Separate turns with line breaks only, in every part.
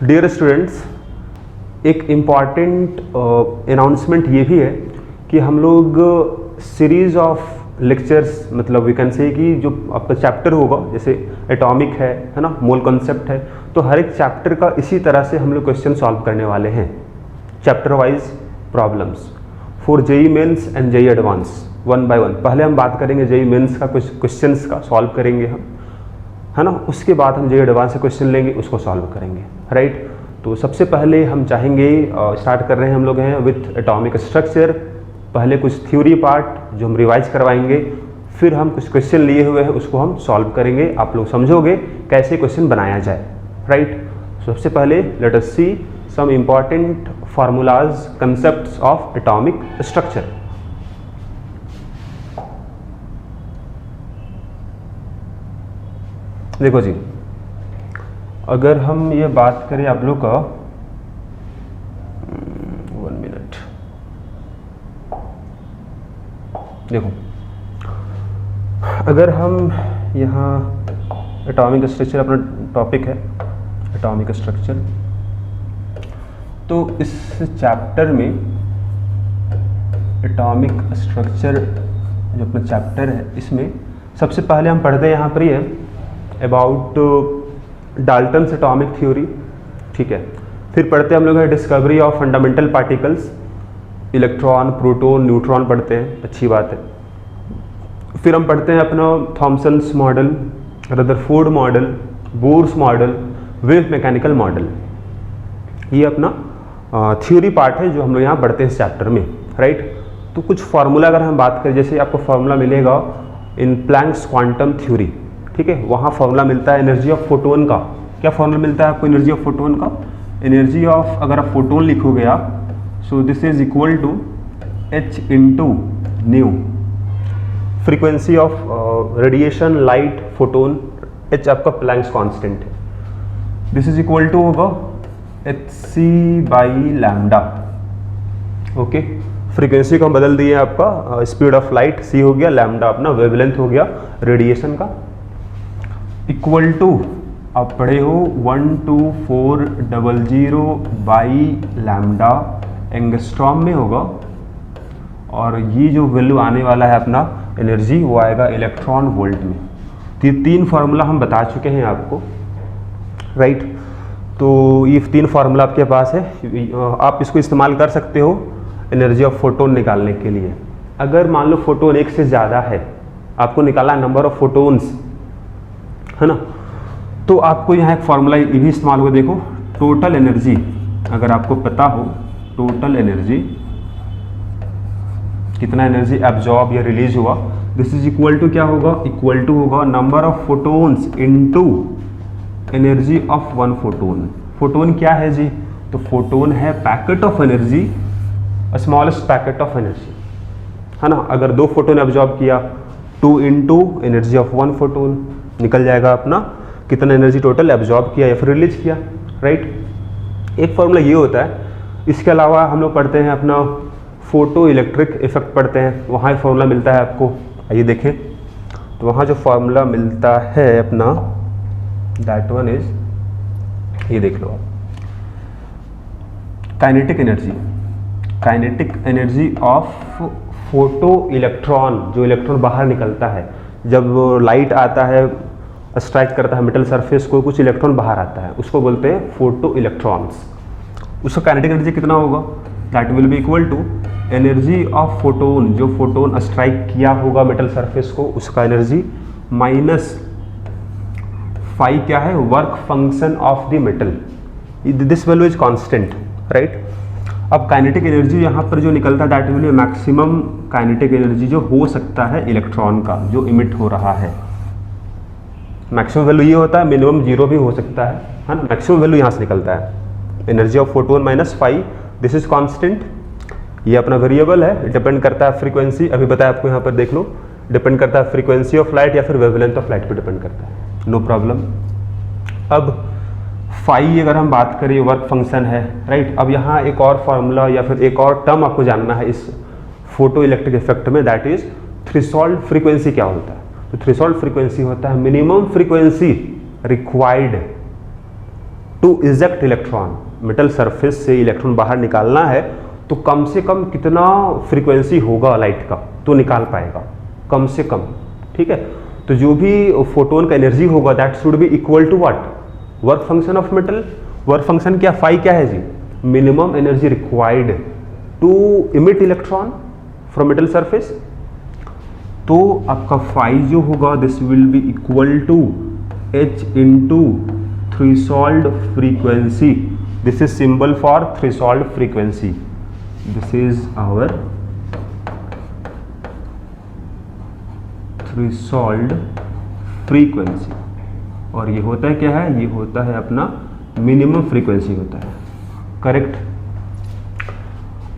Dear students, एक important announcement ये भी है कि हम लोग सीरीज़ ऑफ लेक्चर्स, मतलब वी कैन से कि जो आपका चैप्टर होगा, जैसे एटॉमिक है ना, मोल कॉन्सेप्ट है, तो हर एक चैप्टर का इसी तरह से हम लोग क्वेश्चन सॉल्व करने वाले हैं, chapter wise problems for JEE Mains and JEE Advance, one by one. पहले हम बात करेंगे जेई मेंस का कुछ क्वेश्चंस का सॉल्व करेंगे हम, है ना, उसके बाद हम जेई एडवांस से क्वेश्चन लेंगे, उसको सॉल्व करेंगे, राइट। तो सबसे पहले हम चाहेंगे स्टार्ट कर रहे हैं हम लोग हैं विथ एटॉमिक स्ट्रक्चर। पहले कुछ थ्योरी पार्ट जो हम रिवाइज करवाएंगे, फिर हम कुछ क्वेश्चन लिए हुए हैं उसको हम सॉल्व करेंगे, आप लोग समझोगे कैसे क्वेश्चन बनाया जाए, राइट। सबसे पहले let us see some important formulas concepts of atomic structure. देखो जी, अगर हम ये बात करें आप लोग का, 1 मिनट, देखो अगर हम यहाँ एटॉमिक स्ट्रक्चर अपना टॉपिक है, एटॉमिक स्ट्रक्चर, तो इस चैप्टर में एटॉमिक स्ट्रक्चर जो अपना चैप्टर है, इसमें सबसे पहले हम पढ़ते हैं यहाँ पर ये अबाउट डाल्टन्स एटॉमिक थ्योरी, ठीक है। फिर पढ़ते हैं हम लोग discovery of fundamental particles, electron, proton, neutron पढ़ते हैं, अच्छी बात है। फिर हम पढ़ते हैं अपना Thomson's model, Rutherford model, Bohr's model, wave mechanical model. ये अपना थ्योरी पार्ट है जो हम लोग यहाँ पढ़ते हैं इस चैप्टर में, राइट। तो कुछ फार्मूला अगर हम बात करें, जैसे आपको फार्मूला मिलेगा इन प्लैंक्स क्वांटम थ्योरी, ठीक है, वहाँ फार्मूला मिलता है एनर्जी ऑफ फोटोन का। क्या फार्मूला मिलता है आपको एनर्जी ऑफ फोटोन का? एनर्जी ऑफ, अगर आप फोटोन लिखोगे आप, so this is equal to h into nu, frequency of radiation light photon, h आपका प्लैंक्स कांस्टेंट है, दिस इज इक्वल टू होगा hc by lambda, okay. Frequency को हम बदल दिए आपका, स्पीड ऑफ लाइट c हो गया, लैम्डा अपना वेवलेंथ हो गया रेडिएशन का, इक्वल टू आप पढ़े हो 12400 बाई लैम्डा एंगस्ट्रॉम में होगा, और ये जो वैल्यू आने वाला है अपना एनर्जी, वो आएगा इलेक्ट्रॉन वोल्ट में। तो ये तीन फार्मूला हम बता चुके हैं आपको, राइट। तो ये तीन फार्मूला आपके पास है, आप इसको इस्तेमाल कर सकते हो एनर्जी ऑफ फोटोन निकालने के लिए। अगर मान लो फोटोन एक से ज़्यादा है, आपको निकाला नंबर ऑफ फोटोन्स, है ना, तो आपको यहाँ एक फार्मूला ये भी इस्तेमाल होगा, देखो टोटल एनर्जी, अगर आपको पता हो टोटल एनर्जी, कितना एनर्जी एब्जॉर्ब या रिलीज हुआ, दिस इज इक्वल टू क्या होगा, इक्वल टू होगा number of photons into energy of one photon. Photon क्या है जी? तो फोटोन है packet of energy, smallest packet of energy, है ना। अगर 2 फोटोन एब्जॉर्ब किया, 2 इंटू एनर्जी ऑफ 1 फोटोन, निकल जाएगा अपना कितना एनर्जी टोटल एब्जॉर्ब किया या फिर रिलीज किया, राइट। एक फॉर्मूला ये होता है। इसके अलावा हम लोग पढ़ते हैं अपना फोटो इलेक्ट्रिक इफेक्ट पढ़ते हैं, वहाँ फॉर्मूला मिलता है आपको, आइए देखें। तो वहाँ जो फॉर्मूला मिलता है अपना, दैट वन इज, ये देख लो आप, kinetic energy of photo electron, जो इलेक्ट्रॉन बाहर निकलता है जब लाइट आता है, स्ट्राइक करता है मेटल सरफेस को, कुछ इलेक्ट्रॉन बाहर आता है, उसको बोलते हैं फोटो इलेक्ट्रॉन्स। उसका काइनेटिक एनर्जी कितना होगा? That will be equal to energy of photon, जो फोटोन स्ट्राइक किया होगा मेटल सरफेस को, उसका एनर्जी माइनस फाई क्या है, work function of the metal, this value is constant, right. अब काइनेटिक एनर्जी यहाँ पर जो निकलता है, that will B maximum kinetic energy जो हो सकता है इलेक्ट्रॉन का, जो इमिट हो रहा है। मैक्सिमम वैल्यू ये होता है, मिनिमम 0 भी हो सकता है ना। मैक्सिमम वैल्यू यहाँ से निकलता है, energy of photon minus phi, this is constant. ये अपना वेरिएबल है, डिपेंड करता है फ्रीक्वेंसी, अभी बताया आपको, यहाँ पर देख लो, डिपेंड करता है फ्रीक्वेंसी ऑफ लाइट या फिर वेवलेंथ ऑफ लाइट पर डिपेंड करता है, नो प्रॉब्लम। अब फाई अगर हम बात करें, वर्क फंक्शन है, राइट। अब यहाँ एक और फार्मूला या फिर एक और टर्म आपको जानना है इस फोटो इलेक्ट्रिक इफेक्ट में, दैट इज थ्रेशोल्ड फ्रीक्वेंसी। क्या होता है? तो थ्रेशोल्ड फ्रीक्वेंसी होता है minimum frequency required to eject electron, metal surface से इलेक्ट्रॉन बाहर निकालना है तो कम से कम कितना फ्रीक्वेंसी होगा लाइट का तो निकाल पाएगा, कम से कम, ठीक है। तो जो भी फोटोन का एनर्जी होगा that should be equal to what, work function of metal. Work function क्या, फाई क्या है जी, minimum energy required to emit electron from metal surface. तो आपका फाई जो होगा this will be equal to h into threshold frequency. This is symbol for threshold frequency, this is our threshold frequency. और ये होता है क्या है, ये होता है अपना मिनिमम फ्रीक्वेंसी होता है, करेक्ट।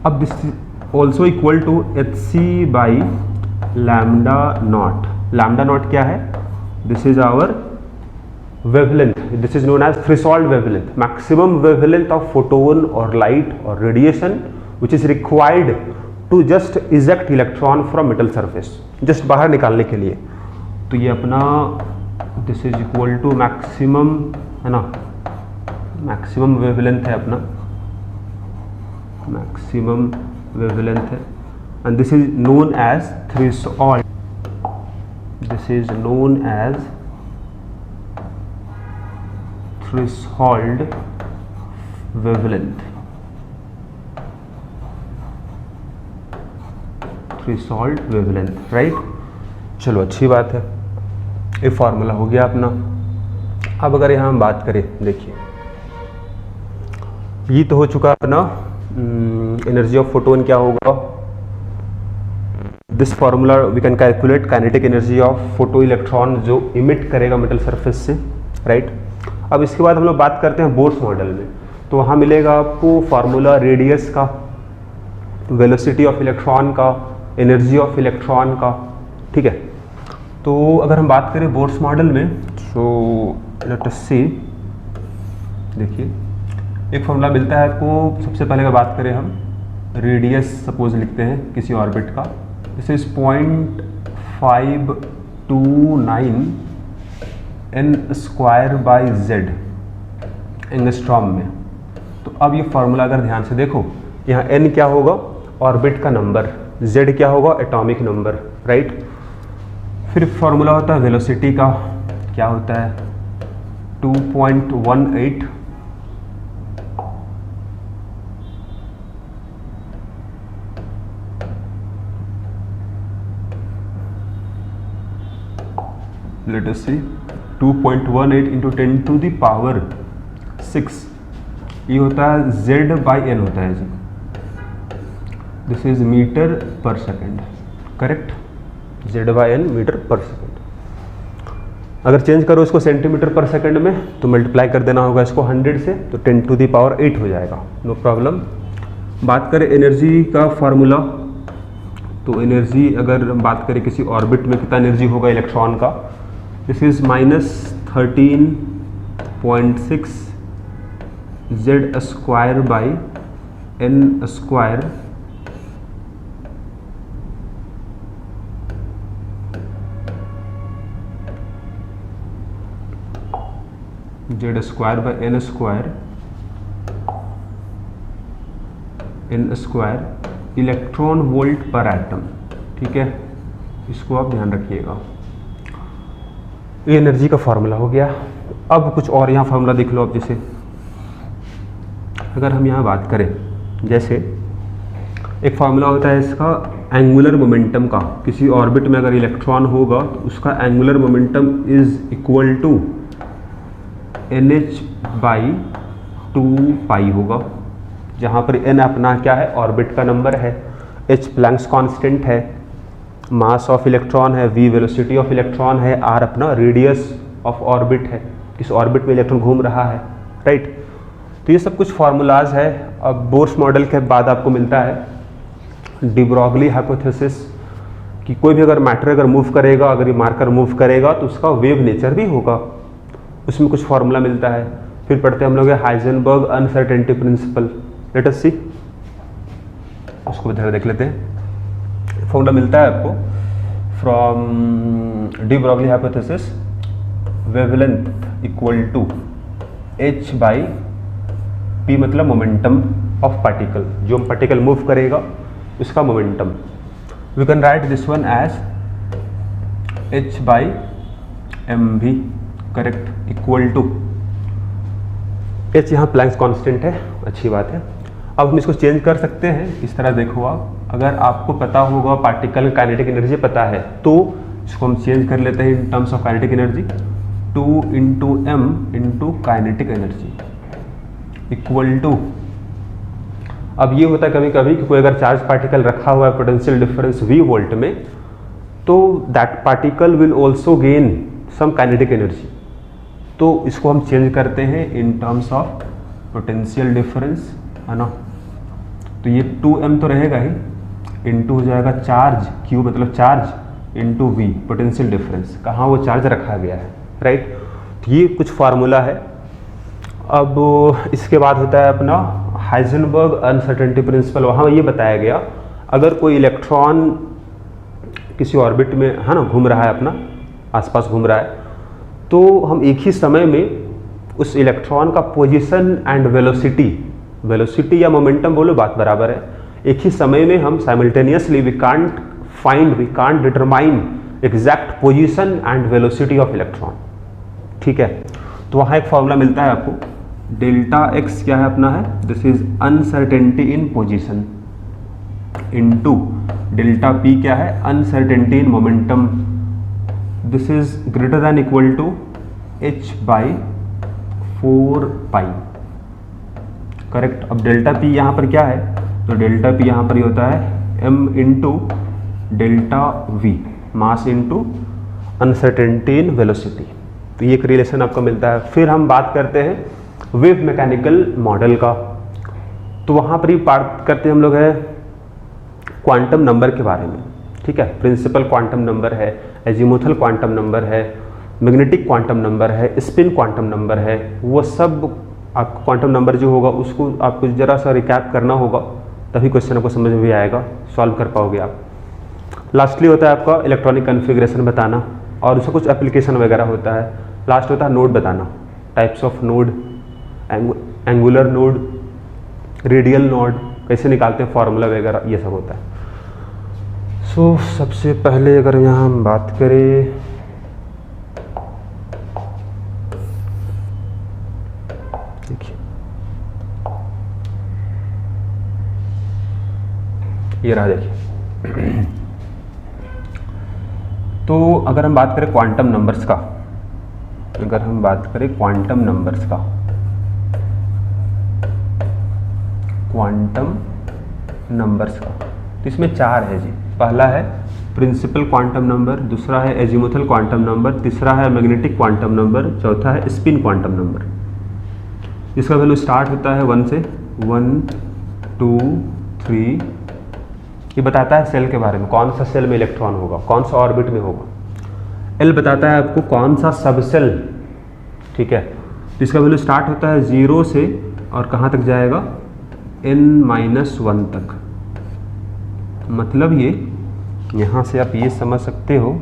अब this also equal to hc by lambda naught. Lambda naught क्या है, this is our wavelength, this is known as threshold wavelength, maximum wavelength of photon और लाइट और radiation which is required to just eject electron from metal surface, just बाहर निकालने के लिए। तो ये अपना this is equal to maximum है ना, मैक्सिमम वेवलेंथ है अपना, मैक्सिमम वेवलेंथ है, and this is known as threshold, this is known as threshold wavelength, threshold wavelength, right. चलो अच्छी बात है, ये फॉर्मूला हो गया अपना। अब अगर यहाँ हम बात करें, देखिए ये तो हो चुका अपना एनर्जी ऑफ फोटोन क्या होगा, this formula we can calculate kinetic energy of photo electron जो इमिट करेगा मेटल सरफेस से, राइट। अब इसके बाद हम लोग बात करते हैं बोर्स मॉडल में, तो वहाँ मिलेगा आपको फार्मूला रेडियस का, वेलोसिटी ऑफ इलेक्ट्रॉन का, एनर्जी ऑफ इलेक्ट्रॉन का, ठीक है। तो अगर हम बात करें बोर्स मॉडल में, सो लेट अस सी, देखिए एक फॉर्मूला मिलता है आपको। सबसे पहले अगर बात करें हम रेडियस सपोज लिखते हैं किसी ऑर्बिट का, this is 0.529 n square by Z angstrom में। तो अब ये फार्मूला अगर ध्यान से देखो, यहाँ n क्या होगा, ऑर्बिट का नंबर, z क्या होगा, एटॉमिक नंबर, राइट। फिर फार्मूला होता है वेलोसिटी का, क्या होता है 2.18 let us see 2.18 into 10 to the power 6, ये होता है z by n होता है जी, this is metre per second, correct, z by n metre per second. अगर चेंज करो इसको सेंटीमीटर पर सेकेंड में तो मल्टीप्लाई कर देना होगा इसको 100 से, तो 10 to the power 8 हो जाएगा, नो प्रॉब्लम। बात करें एनर्जी का फार्मूला, तो एनर्जी अगर हम बात करें किसी ऑर्बिट में कितना एनर्जी होगा इलेक्ट्रॉन का, this is -13.6 z square by n square z square by n square electron volt पर एटम, ठीक है, इसको आप ध्यान रखिएगा। ये एनर्जी का फार्मूला हो गया। अब कुछ और यहाँ फार्मूला देख लो आप, जैसे अगर हम यहाँ बात करें, जैसे एक फार्मूला होता है इसका एंगुलर मोमेंटम का, किसी ऑर्बिट में अगर इलेक्ट्रॉन होगा तो उसका angular momentum is equal to nh/2π होगा, जहाँ पर n अपना क्या है, ऑर्बिट का नंबर है, h प्लैंक्स कांस्टेंट है, मास ऑफ इलेक्ट्रॉन है, v वेलोसिटी ऑफ इलेक्ट्रॉन है, r अपना रेडियस ऑफ ऑर्बिट है, किस ऑर्बिट में इलेक्ट्रॉन घूम रहा है, राइट। तो ये सब कुछ फार्मूलाज है। अब बोर्स मॉडल के बाद आपको मिलता है डी ब्रॉगली हाइपोथेसिस, कि कोई भी अगर मैटर अगर मूव करेगा, अगर ये मार्कर मूव करेगा तो उसका वेव नेचर भी होगा, उसमें कुछ फार्मूला मिलता है। फिर पढ़ते हैं हम लोग Heisenberg uncertainty principle, let us see, उसको ज़रा देख लेते हैं। फॉर्मूला मिलता है आपको from de Broglie hypothesis, wavelength equal to h by p मतलब मोमेंटम ऑफ पार्टिकल, जो हम पार्टिकल मूव करेगा उसका momentum. We can write this one as h by M भी, करेक्ट, इक्वल टू h, यहाँ प्लैंक्स कांस्टेंट है, अच्छी बात है। अब हम इसको चेंज कर सकते हैं इस तरह, देखो आप, अगर आपको पता होगा पार्टिकल काइनेटिक एनर्जी पता है तो इसको हम चेंज कर लेते हैं in terms of kinetic energy, 2 into m into kinetic energy equal to, अब ये होता है कभी कभी कि कोई अगर चार्ज पार्टिकल रखा हुआ है पोटेंशियल डिफरेंस v वोल्ट में, तो that particle will also gain some kinetic energy, तो इसको हम चेंज करते हैं in terms of potential difference, है ना। तो ये 2m तो रहेगा ही, इनटू हो जाएगा चार्ज q मतलब charge into v potential difference, कहाँ वो चार्ज रखा गया है, राइट। तो ये कुछ फार्मूला है। अब इसके बाद होता है अपना हाइजेनबर्ग अनसर्टेनिटी प्रिंसिपल। वहाँ ये बताया गया अगर कोई इलेक्ट्रॉन किसी ऑर्बिट में, है ना, घूम रहा है, अपना आसपास घूम रहा है, तो हम एक ही समय में उस इलेक्ट्रॉन का पोजीशन एंड वेलोसिटी या मोमेंटम बोलो, बात बराबर है, एक ही समय में हम simultaneously we can't determine exact position and velocity of electron, ठीक है। तो वहाँ एक फॉर्मूला मिलता है आपको, डेल्टा एक्स क्या है अपना है, this is uncertainty in position into delta p क्या है, uncertainty in momentum, this is greater than equal to h by 4 pi, correct. अब डेल्टा पी यहाँ पर क्या है, तो डेल्टा पी यहाँ पर ही होता है m into delta v, mass into uncertainty in velocity, तो ये एक रिलेशन आपको मिलता है। फिर हम बात करते हैं वेव मैकेनिकल मॉडल का, तो वहाँ पर ही बात करते हैं हम लोग है क्वांटम नंबर के बारे में, ठीक है। प्रिंसिपल क्वांटम नंबर है, एजीमुथल क्वांटम नंबर है, मैग्नेटिक क्वांटम नंबर है, स्पिन क्वांटम नंबर है, वो सब आपको क्वांटम नंबर जो होगा उसको आपको जरा सा रिकैप करना होगा, तभी क्वेश्चन आपको समझ में भी आएगा, सॉल्व कर पाओगे आप। लास्टली होता है आपका इलेक्ट्रॉनिक कन्फिग्रेशन बताना, और उसका कुछ एप्लीकेशन वगैरह होता है। लास्ट होता है नोड बताना, types of node, angular node, radial node, कैसे निकालते हैं फॉर्मूला वगैरह, ये सब होता है। सो सबसे पहले अगर यहाँ हम बात करें, देखिए ये रहा, देखिए। तो अगर हम बात करें क्वांटम नंबर्स का, अगर हम बात करें क्वांटम नंबर्स का, क्वांटम नंबर्स का, तो इसमें 4 है जी। पहला है प्रिंसिपल क्वांटम नंबर, दूसरा है एजीमुथल क्वांटम नंबर, तीसरा है मैग्नेटिक क्वांटम नंबर, चौथा है स्पिन क्वांटम नंबर। इसका वैल्यू स्टार्ट होता है 1 से, 1 2 3, ये बताता है सेल के बारे में, कौन सा सेल में इलेक्ट्रॉन होगा, कौन सा ऑर्बिट में होगा। एल बताता है आपको कौन सा सबसेल, ठीक है। तो इसका वैल्यू स्टार्ट होता है 0 से और कहाँ तक जाएगा, n-1 तक। मतलब ये यहाँ से आप ये समझ सकते हो,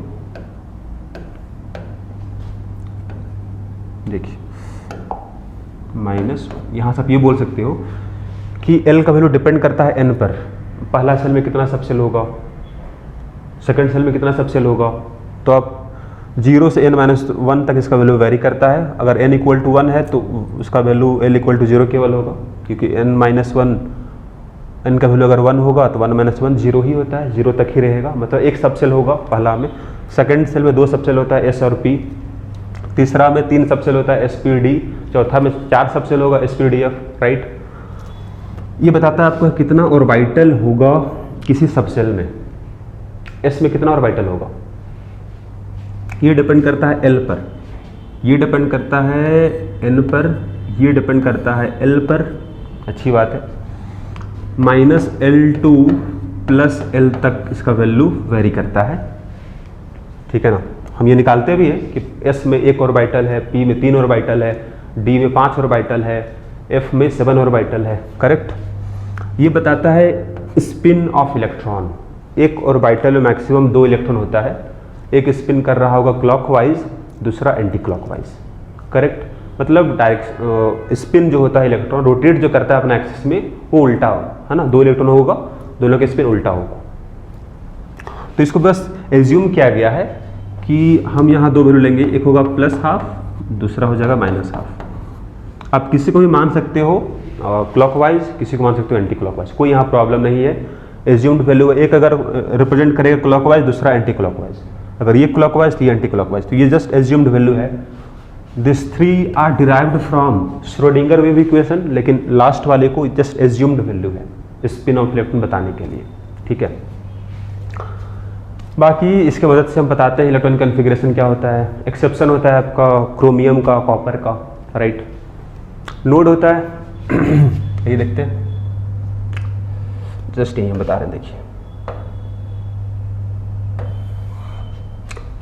देखिए माइनस, यहाँ से आप ये बोल सकते हो कि L का वैल्यू डिपेंड करता है n पर। पहला सेल में कितना सबसेल होगा, सेकंड सेल में कितना सबसेल होगा, तो आप 0 से n-1 तक इसका वैल्यू वेरी करता है। अगर n इक्वल टू 1 है तो उसका वैल्यू L इक्वल टू 0 केवल होगा, क्योंकि n-1, n का वैल्यू अगर 1 होगा तो 1-1 0 ही होता है, 0 तक ही रहेगा। मतलब एक सबसेल होगा पहला में, सेकंड सेल में 2 सबसेल होता है S और P, तीसरा में 3 सबसेल होता है SP-D, चौथा में 4 सबसेल होगा SP-DF, राइट। ये बताता है आपको कितना ऑर्बिटल होगा किसी सबसेल में, S में कितना ऑर्बिटल होगा, ये डिपेंड करता है L पर, ये डिपेंड करता है N पर, ये डिपेंड करता है L पर, अच्छी बात है। -L2 + L तक इसका वैल्यू वेरी करता है, ठीक है ना। हम ये निकालते भी हैं कि S में 1 ऑर्बिटल है, P में 3 ऑर्बिटल है, D में 5 ऑर्बिटल है, F में 7 ऑर्बिटल है, करेक्ट। ये बताता है स्पिन ऑफ इलेक्ट्रॉन, एक ऑर्बिटल में मैक्सिमम 2 इलेक्ट्रॉन होता है, एक स्पिन कर रहा होगा क्लॉकवाइज, दूसरा एंटी क्लॉकवाइज, करेक्ट। मतलब डायरेक्ट स्पिन जो होता है इलेक्ट्रॉन रोटेट जो करता है अपना एक्सिस में वो उल्टा हो, है ना, 2 इलेक्ट्रॉन होगा, दोनों का स्पिन उल्टा होगा। तो इसको बस एज्यूम किया गया है कि हम यहाँ 2 वैल्यू लेंगे, एक होगा +½ दूसरा हो जाएगा -½ आप किसी को भी मान सकते हो क्लॉकवाइज, किसी को मान सकते हो एंटी क्लॉकवाइज, कोई यहाँ प्रॉब्लम नहीं है। एज्यूम्ड वैल्यू एक अगर रिप्रेजेंट करेगा क्लॉकवाइज, दूसरा एंटी क्लॉकवाइज, अगर ये क्लॉकवाइज तो ये एंटी क्लॉकवाइज, तो ये जस्ट एज्यूम्ड वैल्यू है। This 3 are derived from Schrodinger wave equation, लेकिन लास्ट वाले को जस्ट एज्यूम्ड वैल्यू है स्पिन ऑफ इलेक्ट्रॉन बताने के लिए, ठीक है। बाकी इसके मदद से हम बताते हैं इलेक्ट्रॉन कन्फिग्रेशन क्या होता है। एक्सेप्शन होता है आपका क्रोमियम का, कॉपर का, राइट। नोड होता है यही देखते हैं, जस्ट यही बता रहे हैं, देखिए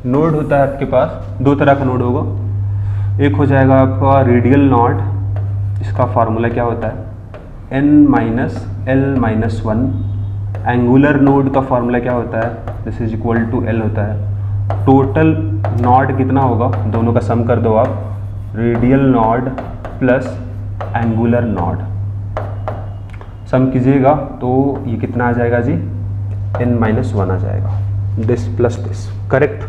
नोड होता है आपके पास 2 तरह का नोड होगा। एक हो जाएगा आपका रेडियल नोड, इसका फार्मूला क्या होता है n-l-1। एंगुलर नोड का फार्मूला क्या होता है, this is equal to l होता है। टोटल नोड कितना होगा, दोनों का सम कर दो आप, radial node plus angular node, sum कीजिएगा तो ये कितना आ जाएगा जी, n-1 आ जाएगा, दिस प्लस दिस, करेक्ट।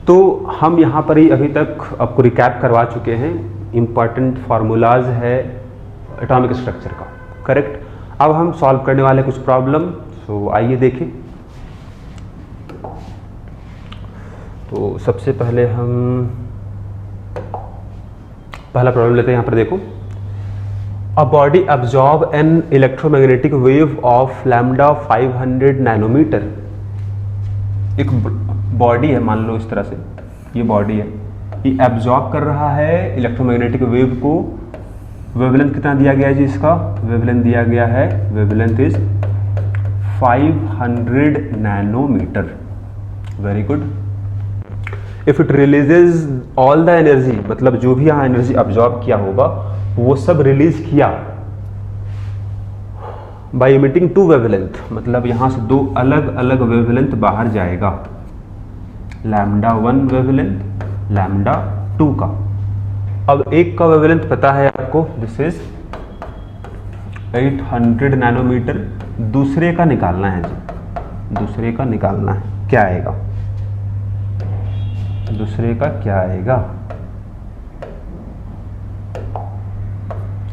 तो हम यहाँ पर ही अभी तक आपको रिकैप करवा चुके हैं, इम्पॉर्टेंट फार्मूलाज है एटॉमिक स्ट्रक्चर का, करेक्ट। अब हम सॉल्व करने वाले कुछ प्रॉब्लम, तो आइए देखें। तो सबसे पहले हम पहला प्रॉब्लम लेते हैं, यहाँ पर देखो, a body absorb an electromagnetic wave of lambda 500 nanometre. एक बॉडी है, मान लो इस तरह से ये बॉडी है, ये एब्जॉर्ब कर रहा है इलेक्ट्रोमैग्नेटिक वेव को। वेवलेंथ कितना दिया गया है जी, इसका वेवलेंथ दिया गया है, wavelength is 500 nanometre, very good. If it releases all the energy, मतलब जो भी यहाँ एनर्जी अब्जॉर्ब किया होगा वो सब रिलीज किया बाय इमिटिंग 2 वेवलेंथ, मतलब यहाँ से 2 अलग अलग वेवलेंथ बाहर जाएगा, λ1 वेवलेंथ, λ2 का। अब एक का वेवलेंथ पता है आपको, दिस इज 800 नैनोमीटर, दूसरे का निकालना है जी, दूसरे का निकालना है, क्या आएगा दूसरे का, क्या आएगा,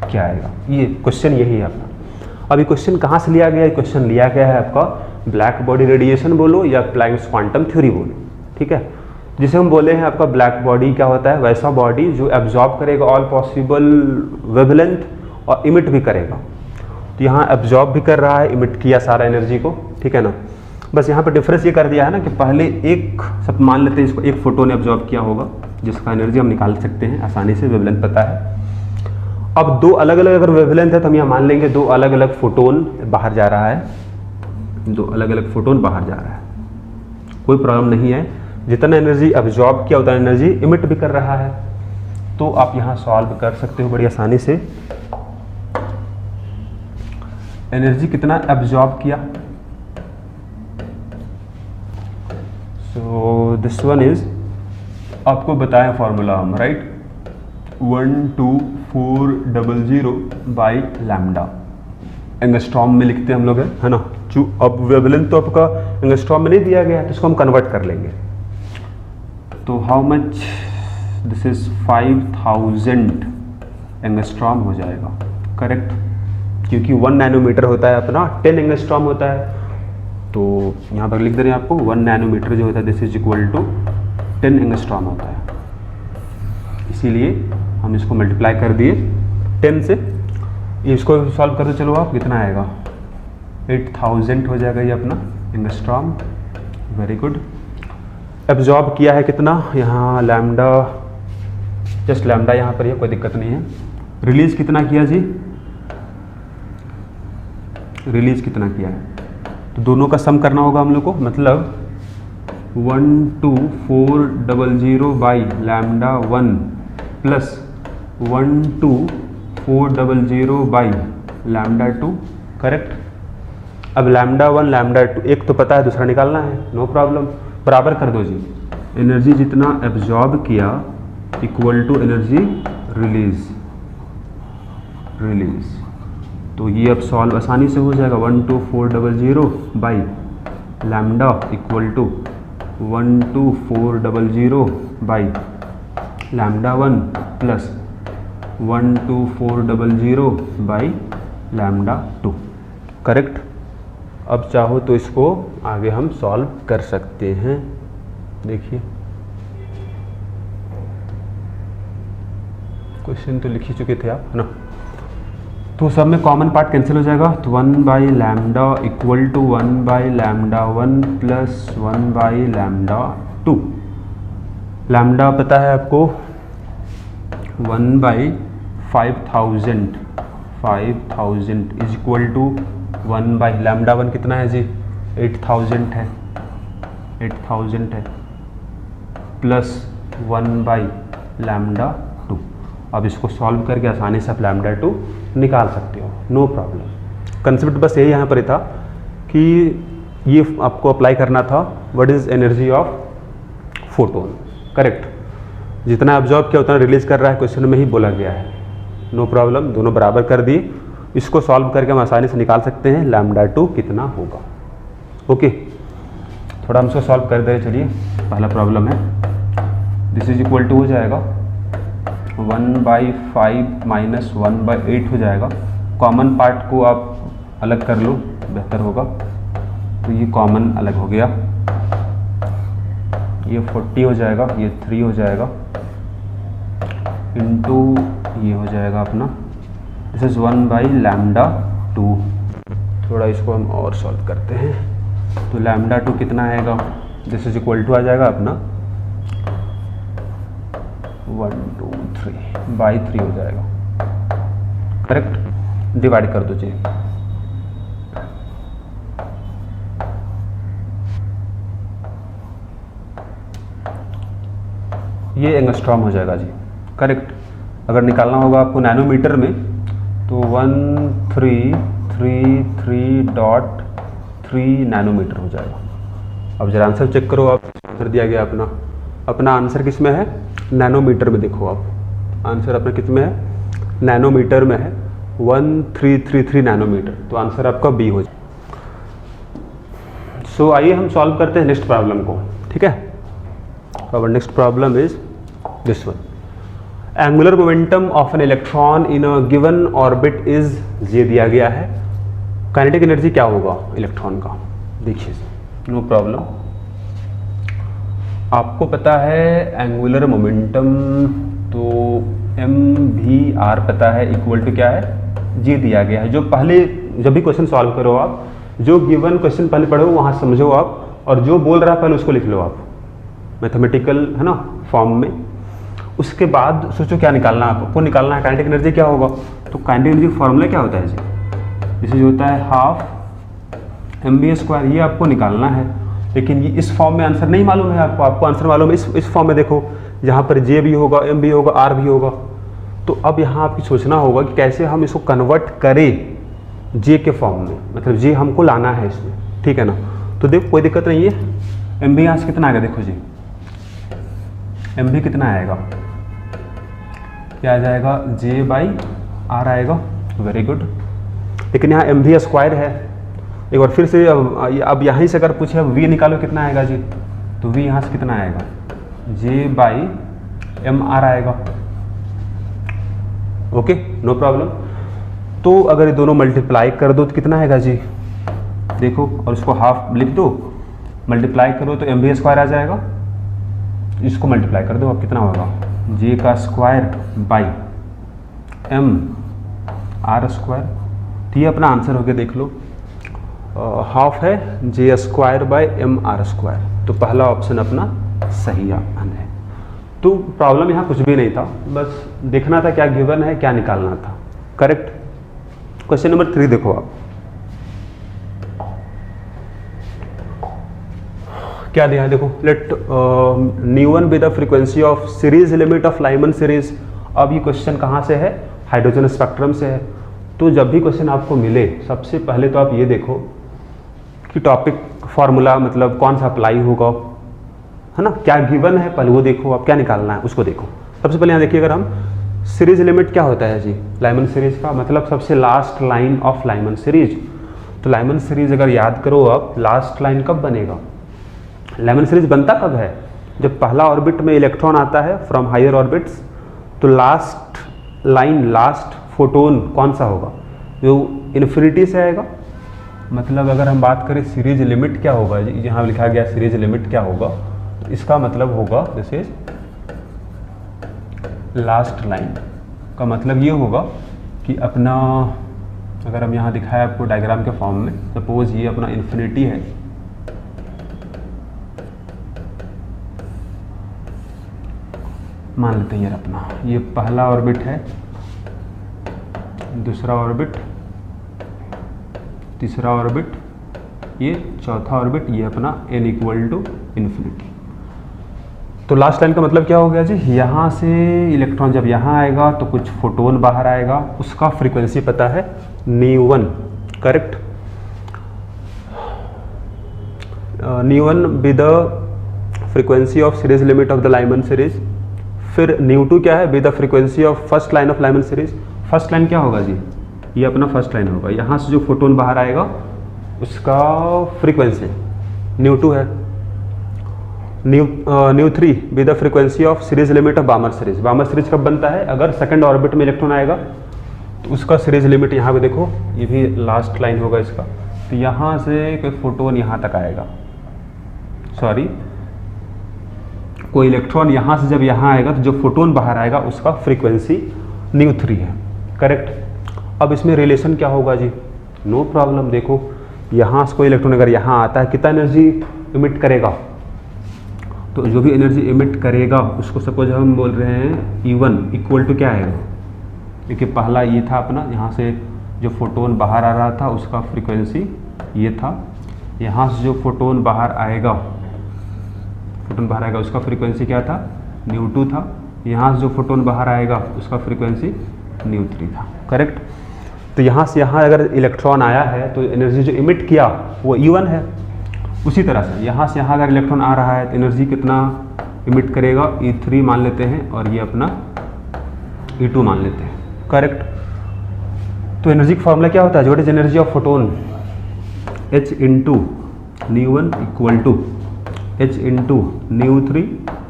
क्या आएगा, ये क्वेश्चन यही है आपका। अब ये क्वेश्चन कहाँ से लिया गया है, क्वेश्चन लिया गया है आपका ब्लैक बॉडी रेडिएशन बोलो या प्लैंक्स क्वांटम थ्योरी बोलो, ठीक है। जिसे हम बोले हैं आपका ब्लैक बॉडी क्या होता है, वैसा बॉडी जो एब्जॉर्ब करेगा ऑल पॉसिबल वेवलेंथ और इमिट भी करेगा। तो यहाँ एब्जॉर्ब भी कर रहा है, इमिट किया सारा एनर्जी को, ठीक है ना। बस यहाँ पे डिफरेंस ये कर दिया है ना कि पहले एक, सब मान लेते हैं इसको, एक फोटोन एब्जॉर्ब किया होगा जिसका एनर्जी हम निकाल सकते हैं आसानी से, वेवलेंथ पता है। अब 2 अलग अलग अगर वेवलेंथ है तो हम यहाँ मान लेंगे 2 अलग अलग फोटोन बाहर जा रहा है, 2 अलग अलग फोटोन बाहर जा रहा है, कोई प्रॉब्लम नहीं है। जितना एनर्जी अब्जॉर्ब किया उतना एनर्जी इमिट भी कर रहा है, तो आप यहाँ सॉल्व कर सकते हो बड़ी आसानी से। एनर्जी कितना एब्जॉर्ब किया, सो दिस वन इज, आपको बताएं फॉर्मूला हम, राइट, 12400 बाई लैम्डा, एंगस्ट्रॉम में लिखते हैं हम लोग, है ना। जो अब वेवलेंथ तो आपका एंगस्ट्रॉम में नहीं दिया गया है, तो इसको हम कन्वर्ट कर लेंगे। तो how much, this is 5000 angstrom हो जाएगा, करेक्ट, क्योंकि 1 नैनोमीटर होता है अपना, 10 एंगस्ट्रॉम होता है। तो यहाँ पर लिख दे रहे हैं आपको 1 नैनोमीटर जो होता है this is equal to 10 angstrom होता है, इसीलिए हम इसको मल्टीप्लाई कर दिए 10 से। इसको सॉल्व कर दो, चलो आप, कितना आएगा, 8000 हो जाएगा ये अपना एंगस्ट्रॉम, वेरी गुड। एब्जॉर्ब किया है कितना, यहाँ लैम्डा, जस्ट लैम्डा यहाँ पर है, कोई दिक्कत नहीं है। रिलीज कितना किया जी, रिलीज कितना किया है, तो दोनों का सम करना होगा हम लोग को, मतलब 12400 बाई λ1 प्लस 12400 बाई λ2, करेक्ट। अब λ1 λ2 एक तो पता है, दूसरा निकालना है, नो प्रॉब्लम, बराबर कर दो जी। एनर्जी जितना एब्जॉर्ब किया इक्वल टू एनर्जी रिलीज। तो ये अब सॉल्व आसानी से हो जाएगा। 12400 by lambda equal to 12400 by lambda 1 plus 12400 by lambda 2। Correct. अब चाहो तो इसको आगे हम सॉल्व कर सकते हैं। देखिए क्वेश्चन तो लिख ही चुके थे आप, है ना। तो सब में कॉमन पार्ट कैंसिल हो जाएगा, तो 1 by lambda equal to 1 by lambda 1 plus 1 by lambda 2। Lambda पता है आपको 1 by 5000 is equal to 1 by lambda 1 कितना है जी, 8000 है, 8000 है प्लस 1 बाई लैम्डा 2। अब इसको सॉल्व करके आसानी से आप लैम्डा 2 निकाल सकते हो, नो प्रॉब्लम। कंसेप्ट बस यही यहाँ पर था कि ये आपको अप्लाई करना था, what is energy of photon. Correct. जितना ऑब्जॉर्व किया उतना रिलीज कर रहा है, क्वेश्चन में ही बोला गया है, नो प्रॉब्लम। दोनों बराबर कर दिए। इसको सॉल्व करके हम आसानी से निकाल सकते हैं लैम्डा 2 कितना होगा। ओके, थोड़ा हम इसको सॉल्व कर दे। चलिए, पहला प्रॉब्लम है, दिस इज इक्वल टू हो जाएगा 1 बाई 5 माइनस 1 बाई 8 हो जाएगा। कॉमन पार्ट को आप अलग कर लो, बेहतर होगा। तो ये कॉमन अलग हो गया, ये 40 हो जाएगा, ये 3 हो जाएगा, इंटू ये हो जाएगा अपना, दिस इज 1 बाई लैम्डा 2। थोड़ा इसको हम और सॉल्व करते हैं। तो लैम्डा 2 कितना आएगा, दिस इज इक्वल टू आ जाएगा अपना 1 2 3 बाई 3 हो जाएगा। करेक्ट। डिवाइड कर दो जी। ये एंगस्ट्रॉम हो जाएगा जी। करेक्ट। अगर निकालना होगा आपको नैनोमीटर में तो 1333.3 नैनोमीटर हो जाएगा। अब जरा आंसर चेक करो आप, आंसर दिया गया अपना आंसर किस में है, नैनोमीटर में। देखो आप आंसर अपना किस में है, नैनोमीटर में है, 1333 नैनोमीटर। तो आंसर आपका बी हो जाए। सो आइए हम सॉल्व करते हैं नेक्स्ट प्रॉब्लम को। ठीक है, our next problem is this one. Angular momentum of an electron in a given orbit is, ये दिया गया है। काइनेटिक एनर्जी क्या होगा इलेक्ट्रॉन का, देखिए, नो प्रॉब्लम। आपको पता है एंगुलर मोमेंटम, तो mvr पता है, इक्वल टू क्या है, जी दिया गया है। जो पहले जब भी क्वेश्चन सॉल्व करो आप, जो गिवन क्वेश्चन पहले पढ़ो वहाँ समझो आप, और जो बोल रहा है पहले उसको लिख लो आप, मैथमेटिकल है ना फॉर्म में। उसके बाद सोचो क्या निकालना है आपको। निकालना है काइनेटिक एनर्जी क्या होगा। तो काइनेटिक एनर्जी फॉर्मूला क्या होता है जी, जैसे जो होता है हाफ mv², ये आपको निकालना है। लेकिन ये इस फॉर्म में आंसर नहीं मालूम है आपको आंसर मालूम है इस फॉर्म में। देखो जहाँ पर जे भी होगा, एम भी होगा, आर भी होगा। तो अब यहाँ आपको सोचना होगा कि कैसे हम इसको कन्वर्ट करें जे के फॉर्म में, मतलब जे हमको लाना है इसमें, ठीक है ना। तो देखो कोई दिक्कत नहीं है। एम भी यहाँ से कितना आएगा, देखो जी एम भी कितना आएगा, क्या आ जाएगा, जे बाई आर आएगा। Very good. लेकिन यहाँ एम भी स्क्वायर है। एक बार फिर से अब यहीं से अगर पूछे अब वी निकालो कितना आएगा जी, तो वी यहाँ से कितना आएगा, जे बाई एम आर आएगा। Okay, no problem. तो अगर ये दोनों मल्टीप्लाई कर दो तो कितना आएगा जी, देखो, और इसको हाफ लिख दो, मल्टीप्लाई करो तो एम भी स्क्वायर आ जाएगा। इसको मल्टीप्लाई कर दो, अब कितना होगा, जे का square by m r square. तो ये अपना आंसर हो गया, देख लो, हाफ है j square by m r square. तो पहला ऑप्शन अपना सही है। तो प्रॉब्लम यहाँ कुछ भी नहीं था, बस देखना था क्या गिवन है, क्या निकालना था। करेक्ट। क्वेश्चन नंबर 3 देखो आप, क्या दिया है, देखो, let nu one be the frequency of series limit of Lyman series. अब ये क्वेश्चन कहाँ से है, हाइड्रोजन स्पेक्ट्रम से है। तो जब भी क्वेश्चन आपको मिले, सबसे पहले तो आप ये देखो कि टॉपिक फार्मूला मतलब कौन सा अप्लाई होगा, है ना, क्या गिवन है, पहले वो देखो, आप क्या निकालना है उसको देखो। सबसे पहले यहाँ देखिए, अगर हम सीरीज लिमिट क्या होता है जी, लाइमन सीरीज का मतलब सबसे last line of Lyman series. तो लाइमन सीरीज अगर याद करो आप, लास्ट लाइन कब बनेगा, लाइमन सीरीज बनता कब है, जब पहला ऑर्बिट में इलेक्ट्रॉन आता है फ्रॉम हायर ऑर्बिट्स, तो लास्ट लाइन, लास्ट फोटोन कौन सा होगा, जो इन्फिनिटी से आएगा। मतलब अगर हम बात करें सीरीज लिमिट क्या होगा जी, यहाँ लिखा गया सीरीज लिमिट क्या होगा, तो इसका मतलब होगा दिस इज लास्ट लाइन का मतलब ये होगा कि अपना, अगर हम यहाँ दिखाए आपको डायग्राम के फॉर्म में, सपोज ये अपना इन्फिनिटी है, मान लेते हैं यार अपना ये पहला ऑर्बिट है, दूसरा ऑर्बिट, तीसरा ऑर्बिट, ये चौथा ऑर्बिट, ये अपना n इक्वल टू इन्फिनिटी। तो लास्ट लाइन का मतलब क्या हो गया जी, यहाँ से इलेक्ट्रॉन जब यहाँ आएगा तो कुछ फोटोन बाहर आएगा, उसका फ्रीक्वेंसी पता है ν1, correct. ν1 be the frequency of series limit of the Lyman series. फिर ν2 क्या है, be the frequency of first line of Lyman series. First line क्या होगा जी, ये अपना फर्स्ट लाइन होगा, यहाँ से जो फोटोन बाहर आएगा उसका फ्रीक्वेंसी ν2 है। ν3 be the frequency of series limit of Balmer series. Balmer series कब बनता है, अगर सेकंड ऑर्बिट में इलेक्ट्रॉन आएगा तो उसका सीरीज लिमिट यहाँ पे देखो, ये भी लास्ट लाइन होगा इसका, तो यहाँ से कोई फोटोन यहाँ तक आएगा, सॉरी कोई इलेक्ट्रॉन यहाँ से जब यहाँ आएगा तो जो फोटोन बाहर आएगा उसका फ्रीक्वेंसी ν3 है, करेक्ट। अब इसमें रिलेशन क्या होगा जी, नो प्रॉब्लम। देखो यहाँ से कोई इलेक्ट्रॉन अगर यहाँ आता है, कितना एनर्जी इमिट करेगा, तो जो भी एनर्जी इमिट करेगा उसको सपोज हम बोल रहे हैं E1 इक्वल टू क्या आएगा, क्योंकि पहला ये था अपना, यहाँ से जो फोटोन बाहर आ रहा था उसका फ्रीक्वेंसी ये था, यहाँ से जो फोटोन बाहर आएगा उसका फ्रीक्वेंसी क्या था, ν2 था, यहाँ से जो फोटोन बाहर आएगा उसका फ्रीक्वेंसी ν3 था, करेक्ट। तो यहाँ से यहाँ अगर इलेक्ट्रॉन आया है तो एनर्जी जो इमिट किया वो E1 है। उसी तरह से यहाँ से यहाँ अगर इलेक्ट्रॉन आ रहा है तो एनर्जी कितना इमिट करेगा, E3 मान लेते हैं, और ये अपना E2 मान लेते हैं, करेक्ट। तो एनर्जी का फॉर्मूला क्या होता है, what is energy of photon, H into ν1 equal to H into ν3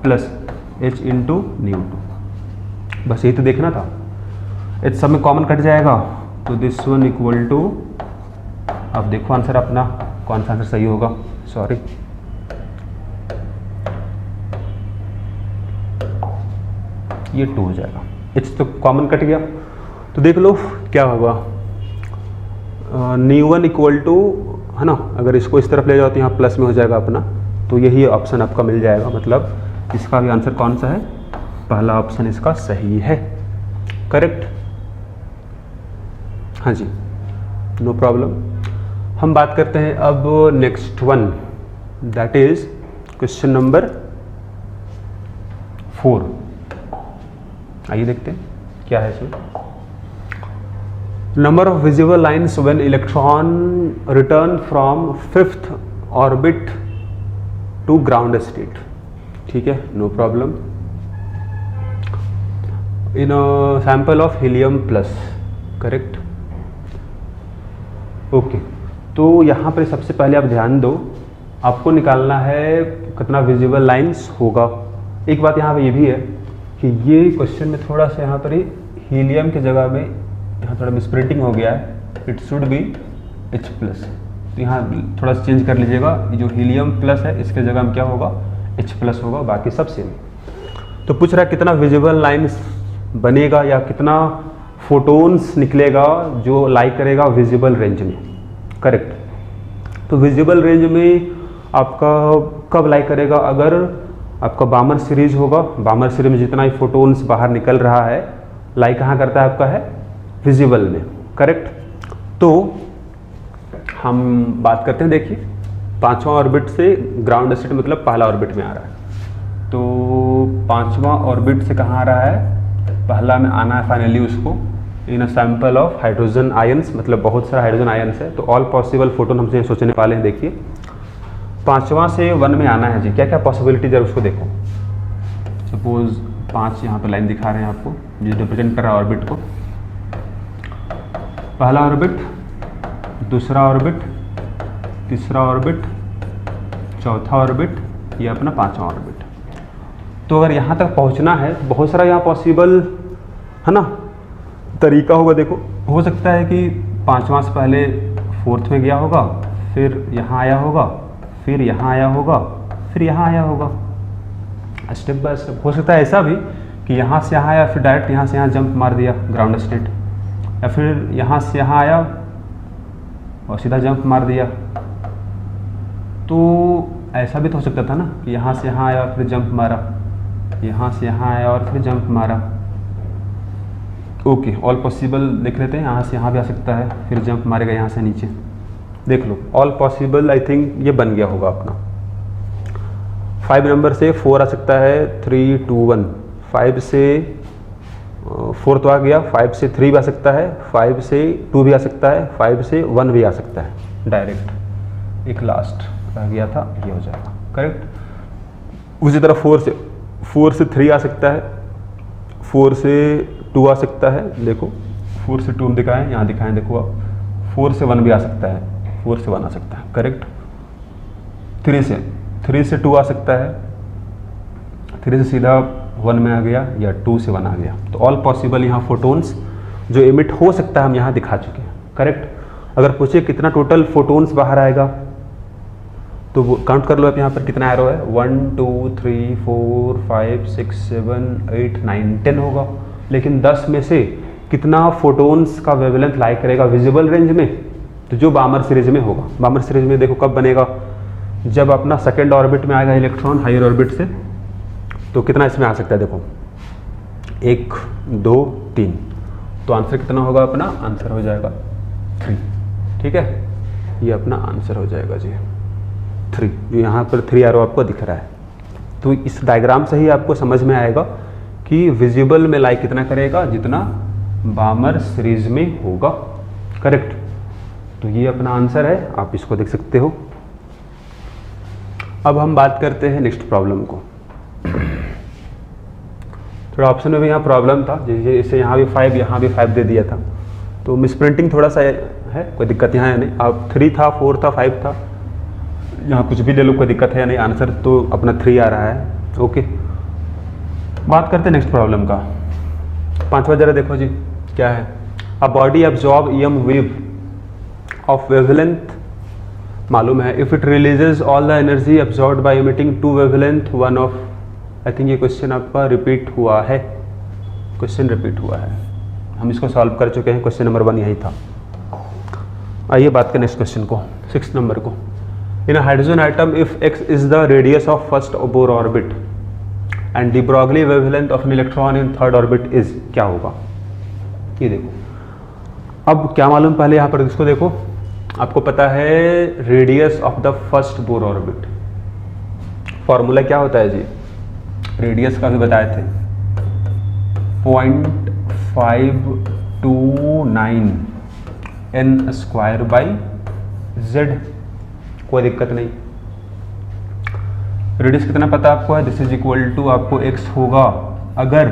plus H into ν2। बस यही तो देखना था, H सब में कॉमन कट जाएगा, तो दिस वन इक्वल टू, अब देखो आंसर अपना कौन सा आंसर सही होगा, सॉरी ये 2 हो जाएगा, H तो कॉमन कट गया, तो देख लो क्या होगा, ν1 इक्वल टू, है ना, अगर इसको इस तरफ ले जाओ तो यहाँ प्लस में हो जाएगा अपना, तो यही ऑप्शन आपका मिल जाएगा। मतलब इसका भी आंसर कौन सा है, पहला ऑप्शन इसका सही है, करेक्ट। हाँ जी, नो प्रॉब्लम। हम बात करते हैं अब next one, that is question number 4। आइए देखते हैं क्या है इसमें। Number of visible lines when electron return from 5th orbit to ground state, ठीक है, no problem. In a sample of helium plus, correct, okay. तो यहाँ पर सबसे पहले आप ध्यान दो, आपको निकालना है कितना विजिबल लाइंस होगा। एक बात यहाँ पे ये भी है कि ये क्वेश्चन में थोड़ा सा यहाँ पर ही हीलियम की जगह में यहाँ थोड़ा मिसप्रिंटिंग हो गया है, it should be H plus, तो यहाँ थोड़ा सा चेंज कर लीजिएगा, ये जो हीलियम प्लस है इसके जगह में क्या होगा, H प्लस होगा, बाकी सब सेम। तो पूछ रहा है कितना विजिबल लाइंस बनेगा या कितना फोटोन्स निकलेगा जो लाई करेगा विजिबल रेंज में, करेक्ट। तो विजिबल रेंज में आपका कब लाई करेगा, अगर आपका बामर सीरीज होगा, बामर सीरीज में जितना ही फोटोन्स बाहर निकल रहा है लाई कहाँ करता है आपका, है विजिबल में, करेक्ट। तो हम बात करते हैं, देखिए 5वां ऑर्बिट से ग्राउंड स्टेट मतलब पहला ऑर्बिट में आ रहा है, तो 5वां ऑर्बिट से कहाँ आ रहा है, पहला में आना है फाइनली उसको in a sample of hydrogen ions, मतलब बहुत सारा हाइड्रोजन आयंस है, तो ऑल पॉसिबल फोटोन हमसे सोचने वाले हैं। देखिए 5वां से 1 में आना है जी, क्या क्या पॉसिबिलिटीज है उसको देखो। सपोज 5 यहाँ पर लाइन दिखा रहे हैं आपको, जो रिप्रेजेंट कर रहा है ऑर्बिट को। पहला ऑर्बिट, दूसरा ऑर्बिट, तीसरा ऑर्बिट, चौथा ऑर्बिट, ये अपना 5वां ऑर्बिट। तो अगर यहाँ तक पहुँचना है तो बहुत सारा यहाँ पॉसिबल है ना तरीका होगा। देखो, हो सकता है कि 5वां से पहले 4th में गया होगा, फिर यहाँ आया होगा, फिर यहाँ आया होगा, फिर यहाँ आया होगा, स्टेप बाय स्टेप। हो सकता है ऐसा भी कि यहाँ से यहाँ आया, फिर डायरेक्ट यहाँ से यहाँ जंप मार दिया ग्राउंड स्टेट, या फिर यहाँ से यहाँ आया और सीधा जंप मार दिया। तो ऐसा भी तो हो सकता था ना कि यहाँ से यहाँ आया फिर जंप मारा, यहाँ से यहाँ आया और फिर जंप मारा। ओके, ऑल पॉसिबल देख लेते हैं। यहाँ से यहाँ भी आ सकता है, फिर जंप मारेगा यहाँ से नीचे। देख लो, ऑल पॉसिबल आई थिंक ये बन गया होगा अपना। 5 नंबर से 4 आ सकता है, 3 2 1। 5 से 4 तो आ गया, 5 से 3 भी आ सकता है, 5 से 2 भी आ सकता है, 5 से 1 भी आ सकता है डायरेक्ट। एक लास्ट रह गया था, ये हो जाएगा करेक्ट। उसी तरह 4 से 3 आ सकता है, 4 से 2 आ सकता है। देखो 4 से 2 दिखाएं, यहाँ दिखाएं, देखो आप 4 से 1 भी आ सकता है, 4 से 1 आ सकता है करेक्ट। 3 से 2 आ सकता है, 3 से सीधा 1 में आ गया, या 2 से 1 आ गया। तो ऑल पॉसिबल यहाँ फोटोन्स जो एमिट हो सकता है हम यहाँ दिखा चुके हैं करेक्ट। अगर पूछे कितना टोटल फोटोन्स बाहर आएगा तो वो काउंट कर लो आप यहाँ पर कितना एरो है। 1 2 3 4 5 6 7 8 9 10 होगा। लेकिन 10 में से कितना फोटोन्स का वेवलेंथ लाई करेगा विजिबल रेंज में, तो जो बामर सीरीज में होगा। बामर सीरीज में देखो कब बनेगा, जब अपना सेकेंड ऑर्बिट में आएगा इलेक्ट्रॉन हायर ऑर्बिट से। तो कितना इसमें आ सकता है देखो, 1 2 3। तो आंसर कितना होगा अपना, आंसर हो जाएगा 3। ठीक है, ये अपना आंसर हो जाएगा जी 3, जो यहाँ पर 3 एरो आपको दिख रहा है। तो इस डायग्राम से ही आपको समझ में आएगा कि विजिबल में लाई कितना करेगा, जितना बामर सीरीज में होगा करेक्ट। तो ये अपना आंसर है, आप इसको देख सकते हो। अब हम बात करते हैं नेक्स्ट प्रॉब्लम को। थोड़ा ऑप्शन में भी यहाँ प्रॉब्लम था, जैसे यहाँ भी 5 यहाँ भी 5 दे दिया था, तो मिसप्रिंटिंग थोड़ा सा है, कोई दिक्कत यहाँ है नहीं। अब 3 था 4 था 5 था, यहाँ कुछ भी ले लो, कोई दिक्कत है नहीं। आंसर तो अपना 3 आ रहा है। ओके, बात करते हैं नेक्स्ट प्रॉब्लम का। 5वां जरा देखो जी क्या है। A body absorb EM wave of wavelength मालूम है, if it releases all the energy absorbed bye emitting 2 wavelength 1 of. I think ये क्वेश्चन आपका रिपीट हुआ है, क्वेश्चन रिपीट हुआ है, हम इसको सॉल्व कर चुके हैं। क्वेश्चन नंबर 1 यही था। आइए बात करें नेक्स्ट क्वेश्चन को, 6 नंबर को। In hydrogen atom if x is the radius of first Bohr orbit and de Broglie wavelength of an electron in third orbit is, क्या होगा ये देखो। अब क्या मालूम, पहले यहाँ पर इसको देखो, आपको पता है radius of the first Bohr orbit, formula क्या होता है जी, रेडियस का भी बताए थे, 0.529 n स्क्वायर बाई z। कोई दिक्कत नहीं। रेडियस कितना पता आपको है, दिस इज इक्वल टू आपको x होगा अगर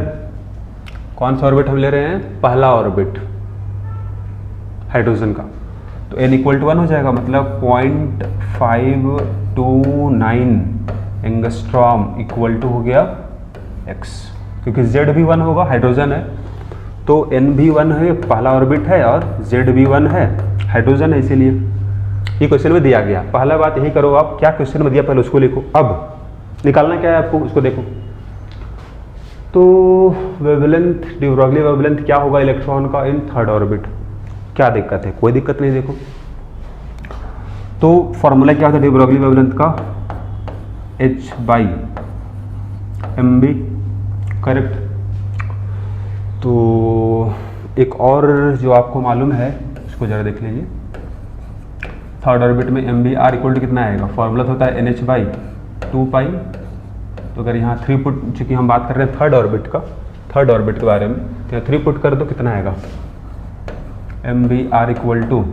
कौन सा ऑर्बिट हम ले रहे हैं, पहला ऑर्बिट हाइड्रोजन का, तो n इक्वल टू 1 हो जाएगा, मतलब 0.529 एंगस्ट्रॉम इक्वल टू हो गया x, क्योंकि z भी 1 होगा, हाइड्रोजन है, तो n भी 1 है, पहला ऑर्बिट है, और z भी 1 है, हाइड्रोजन है, इसीलिए ये क्वेश्चन में दिया गया। पहला बात यही करो आप, क्या क्वेश्चन में दिया पहले उसको लिखो। अब निकालना क्या है आपको, उसको देखो। तो वेवलेंथ, डी ब्रॉगली वेवलेंथ क्या होगा इलेक्ट्रॉन का इन थर्ड ऑर्बिट, क्या दिक्कत है, कोई दिक्कत नहीं। देखो तो फॉर्मूला क्या होता है डी ब्रॉगली वेवलेंथ का, h/mv करेक्ट। तो एक और जो आपको मालूम है उसको जरा देख लीजिए। थर्ड ऑर्बिट में mvr इक्वल टू कितना आएगा, फॉर्मूला होता है nh/2π। तो अगर यहाँ 3 पुट, चूँकि हम बात कर रहे हैं थर्ड ऑर्बिट का, थर्ड ऑर्बिट के बारे में, तो यहाँ 3 पुट कर दो, कितना आएगा, mvr इक्वल टू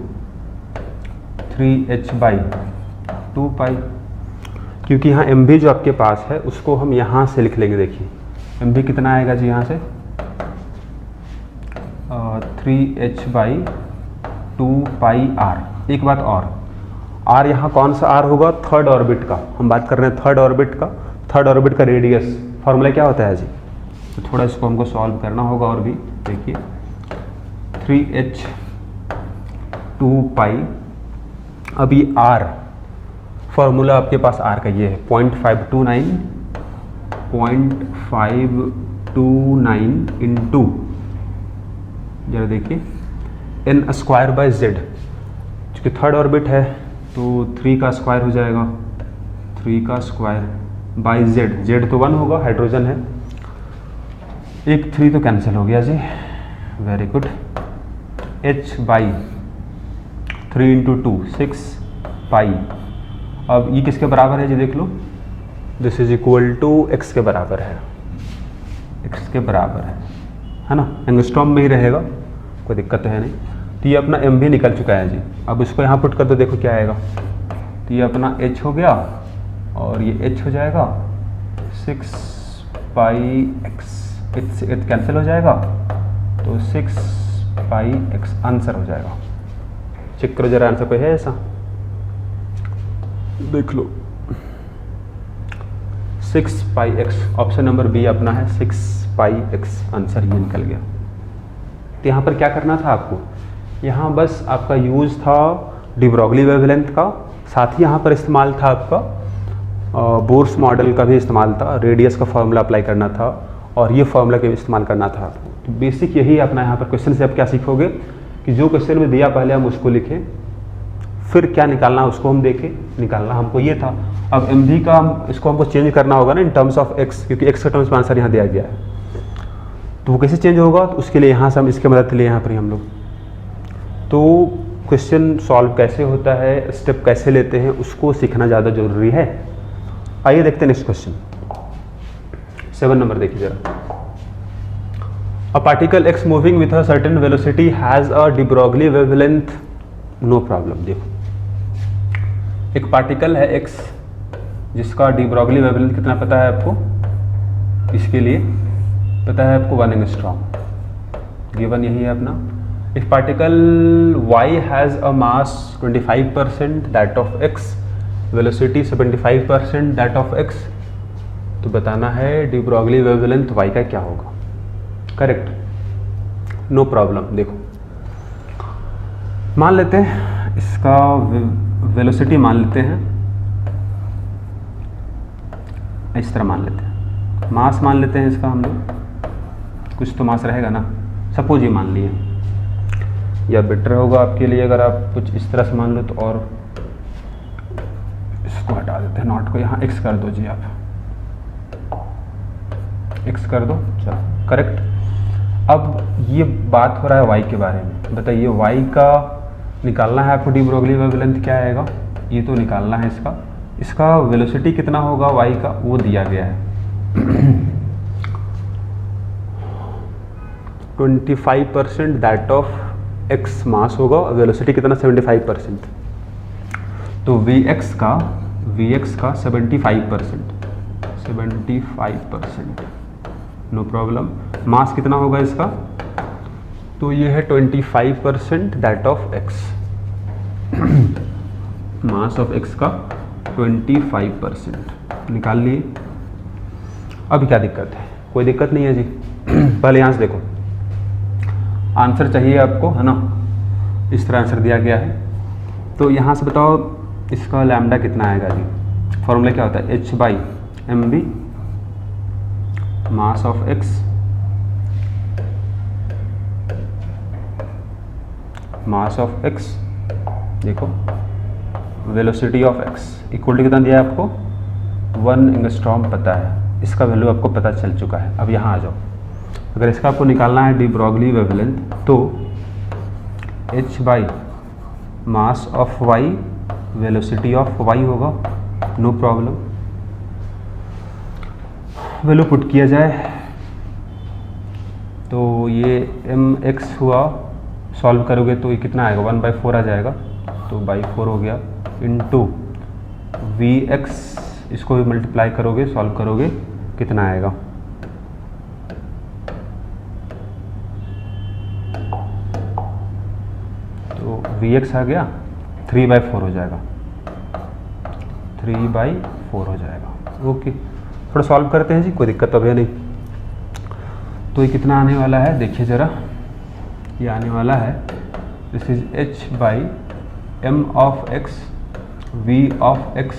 3h/2π। क्योंकि यहाँ mv जो आपके पास है उसको हम यहाँ से लिख लेंगे, देखिए एम भी कितना आएगा जी यहाँ से 3h/2πr। एक बात और, r यहाँ कौन सा r होगा, थर्ड ऑर्बिट का, हम बात कर रहे हैं थर्ड ऑर्बिट का। थर्ड ऑर्बिट का रेडियस फॉर्मूला क्या होता है जी, तो थोड़ा इसको हमको सॉल्व करना होगा। और भी देखिए 3h/2π, अभी r फॉर्मूला आपके पास r का ये है 0.529 इंटू, जरा देखिए n²/z, चूँकि थर्ड ऑर्बिट है तो 3 का स्क्वायर हो जाएगा, 3 का स्क्वायर बाई z, z तो 1 होगा, हाइड्रोजन है, एक 3 तो कैंसिल हो गया जी, वेरी गुड। h/3 into 2 6π। अब ये किसके बराबर है जी, देख लो, this is equal to x के बराबर है, x के बराबर है ना, एंगस्ट्रॉम में ही रहेगा, कोई दिक्कत है नहीं। तो ये अपना m भी निकल चुका है जी। अब इसको यहाँ पुट कर दो, देखो क्या आएगा, तो ये अपना h हो गया और ये h हो जाएगा 6πx, इट्स कैंसिल हो जाएगा तो 6πx आंसर हो जाएगा। चेक करो जरा आंसर कोई है ऐसा, देख लो 6πx, ऑप्शन नंबर बी अपना है 6πx, आंसर ये निकल गया। तो यहाँ पर क्या करना था आपको, यहाँ बस आपका यूज़ था डी ब्रॉगली वेवलेंथ का, साथ ही यहाँ पर इस्तेमाल था आपका बोर्स मॉडल का भी इस्तेमाल था, रेडियस का फॉर्मूला अप्लाई करना था और ये फॉर्मूला का भी इस्तेमाल करना था। तो बेसिक यही अपना यहाँ पर क्वेश्चन से आप क्या सीखोगे कि जो क्वेश्चन में दिया पहले हम उसको लिखें, फिर क्या निकालना उसको हम देखें, निकालना हमको ये था। अब एम भी का इसको हमको चेंज करना होगा ना इन टर्म्स ऑफ एक्स, क्योंकि एक्स के टर्म्स में आंसर यहाँ दिया गया है, तो वो कैसे चेंज होगा, तो उसके लिए यहाँ से हम इसके मदद लिए यहाँ पर हम लोग तो क्वेश्चन सॉल्व कैसे होता है, स्टेप कैसे लेते हैं, उसको सीखना ज़्यादा जरूरी है। आइए देखते हैं नेक्स्ट क्वेश्चन 7 नंबर देखिए जरा। A particle x moving with a certain velocity has a de Broglie wavelength, no problem. देखो एक पार्टिकल है एक्स जिसका डी ब्रॉगली वेवलेंथ कितना पता है आपको, इसके लिए पता है आपको 1 एंगस्ट्रॉम, गिवन यही है अपना। If particle y has a mass 25% that of x, velocity 75% that of x, तो बताना है डी ब्रॉगली वेवलेंथ y का क्या होगा। Correct, no problem. देखो मान लेते हैं इसका वेलोसिटी मान लेते हैं, इस तरह मान लेते हैं, मास मान लेते हैं इसका, हम लोग कुछ तो मास रहेगा ना, सपोज ये मान लिए, या बेटर होगा आपके लिए अगर आप कुछ इस तरह से मान लो तो, और इसको हटा देते हैं, नॉट को यहाँ x कर दो जी, आप x कर दो, चलो करेक्ट। अब ये बात हो रहा है y के बारे में, बताइए y का निकालना है आपको, डी ब्रॉगली वेवलेंथ क्या आएगा, ये तो निकालना है इसका, इसका वेलोसिटी कितना होगा y का वो दिया गया है 25% दैट ऑफ x मास होगा, वेलोसिटी कितना 75%, तो Vx का 75%, नो प्रॉब्लम। मास कितना होगा इसका, तो ये है 25% that of x, mass of x का 25% निकाल लिए। अब क्या दिक्कत है, कोई दिक्कत नहीं है जी। पहले यहाँ से देखो, आंसर चाहिए आपको है ना, इस तरह आंसर दिया गया है, तो यहाँ से बताओ इसका लैम्डा कितना आएगा जी। फॉर्मूला क्या होता है, h/mv मास ऑफ x देखो velocity of x equal to कितना दिया है आपको, 1 एंगस्ट्रॉम पता है, इसका वैल्यू आपको पता चल चुका है। अब यहाँ आ जाओ, अगर इसका आपको निकालना है डी ब्रॉगली वेवलेंथ, तो h by mass of y velocity of y होगा, नो प्रॉब्लम। वैल्यू पुट किया जाए तो ये mx हुआ, सॉल्व करोगे तो ये कितना आएगा 1/4 आ जाएगा, तो बाई 4 हो गया, इंटू vx, इसको भी मल्टीप्लाई करोगे, सॉल्व करोगे कितना आएगा Vx आ गया 3/4 हो जाएगा, 3/4 हो जाएगा। ओके, थोड़ा सॉल्व करते हैं जी, कोई दिक्कत तो है नहीं। तो ये कितना आने वाला है देखिए ज़रा, ये आने वाला है this is h/m of x v of x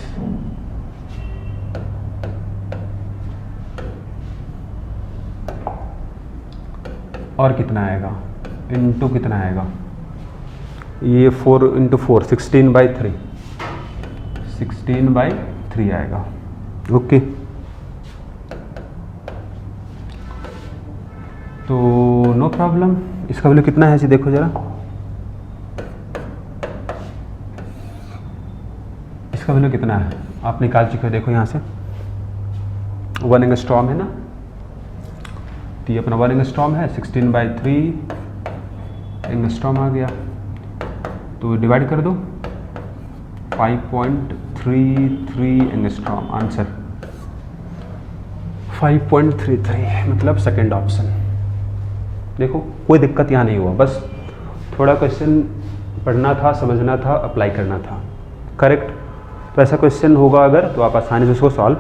और कितना आएगा इनटू कितना आएगा, ये 4 × 4 16/3, 16/3 आएगा। ओके, तो नो प्रॉब्लम। इसका वैल्यू कितना है जी, देखो ज़रा, इसका वैल्यू कितना है आप निकाल चुके हो, देखो यहाँ से 1 एंगस्ट्रॉम है ना, तो ये अपना 1 एंगस्ट्रॉम है, 16/3 एंगस्ट्रॉम आ गया, तो डिवाइड कर दो 5.33 एंगस्ट्रॉम, आंसर 5.33 मतलब सेकेंड ऑप्शन। देखो कोई दिक्कत यहाँ नहीं हुआ, बस थोड़ा क्वेश्चन पढ़ना था, समझना था, अप्लाई करना था, करेक्ट। तो ऐसा क्वेश्चन होगा अगर, तो आप आसानी से उसको सॉल्व